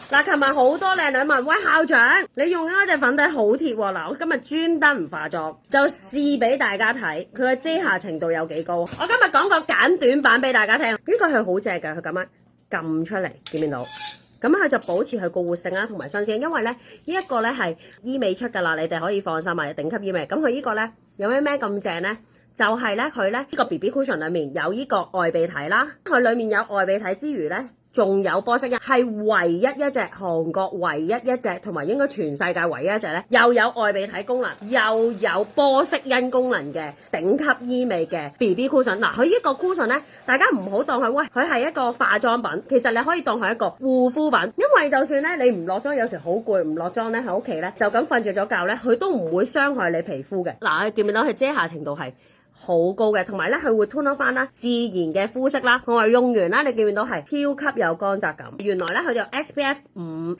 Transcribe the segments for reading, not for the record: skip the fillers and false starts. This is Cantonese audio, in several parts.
嗱，琴日好多靚女問，喂校長，你用嗰隻粉底好貼喎。嗱，我今日專登唔化妝，就試俾大家睇佢嘅遮瑕程度有幾高。我今日講個簡短版俾大家聽，呢個係好正㗎，佢咁樣撳出嚟，見唔見到？咁佢就保持佢個活性啦，同埋新鮮。因為咧，呢一個咧係醫美出㗎啦，你哋可以放心啊，頂級醫美。咁佢呢個咧有咩咁正咧？就係咧，佢咧呢個 BB Cushion 裡面有呢個外鼻體啦，佢裡面有外鼻體之餘咧，仲有玻色因，係唯一一隻韓國唯一一隻，同埋應該全世界唯一一隻咧，又有外鼻體功能，又有玻色因功能嘅頂級醫美嘅 BB Cushion。嗱，佢呢個 Cushion 咧，大家唔好當佢，喂，佢係一個化妝品，其實你可以當佢一個護膚品，因為就算咧你唔落妝，有時好攰唔落妝咧喺屋企咧，就咁瞓着咗覺咧，佢都唔會傷害你皮膚嘅。嗱，你見唔見到佢遮瑕程度係好高嘅，同埋咧佢會 tone 翻啦，自然嘅膚色啦，同埋用完啦，你見唔見到係超級有乾澤感。原來咧佢就 SPF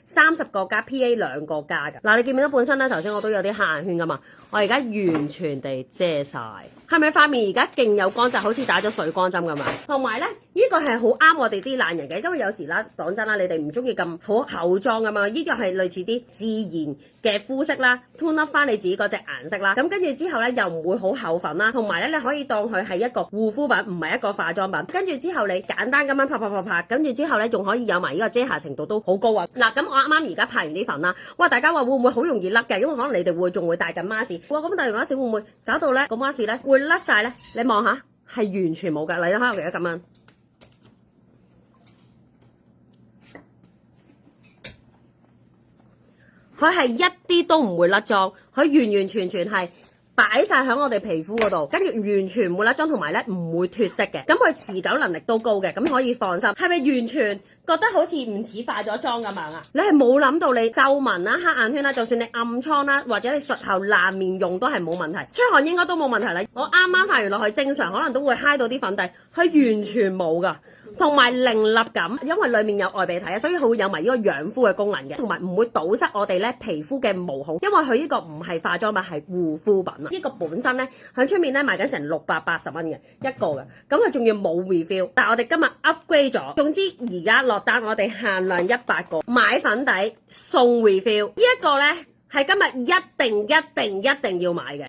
30個加 PA 2個加嘅。嗱，你見唔見到本身咧頭先我都有啲黑眼圈噶嘛，我而家完全地遮晒，係咪塊面而家勁有乾澤，好似打咗水光針咁啊？同埋咧呢個係好啱我哋啲懶人嘅，因為有時啦講真啦，你哋唔中意咁好厚妝噶嘛，呢個係類似啲自然嘅膚色啦 ，tone up 翻你自己嗰隻顏色啦，咁跟住之後咧又唔會好厚粉啦，同埋咧你可以當佢係一個護膚品，唔係一個化妝品。跟住之後你簡單咁樣拍，跟住之後咧仲可以有埋呢個遮瑕程度都好高啊！嗱，咁我啱啱而家拍完啲粉啦，哇！大家話會唔會好容易甩嘅？因為可能你哋仲會戴緊 mask， 哇！咁戴完 mask 會唔會搞到咧個 mask 咧會甩晒咧？你望下，係完全冇㗎。嚟啦，我而家咁樣。佢係一啲都唔會甩妝，佢完完全全係擺晒喺我哋皮膚嗰度，跟住完全唔會甩妝，同埋咧唔會脫色嘅。咁佢持久能力都高嘅，咁可以放心。係咪完全覺得好似唔似化咗妝咁樣啊？你係冇諗到你皺紋啦、黑眼圈啦，就算你暗瘡啦，或者你術後爛面用都係冇問題，出汗應該都冇問題啦。我啱啱化完落去，正常可能都會揩到啲粉底，佢完全冇㗎。同埋零粒感，因為裡面有外鼻體啊，所以佢會有埋呢個養膚嘅功能嘅，同埋唔會堵塞我哋咧皮膚嘅毛孔，因為佢呢個唔係化妝品，係護膚品啊！呢個本身咧喺出面咧賣緊成680蚊嘅一個嘅，咁佢仲要冇 refill， 但係我哋今日 upgrade 咗，總之而家落單我哋限量100個，買粉底送 refill，呢一個咧係今日一定要買嘅。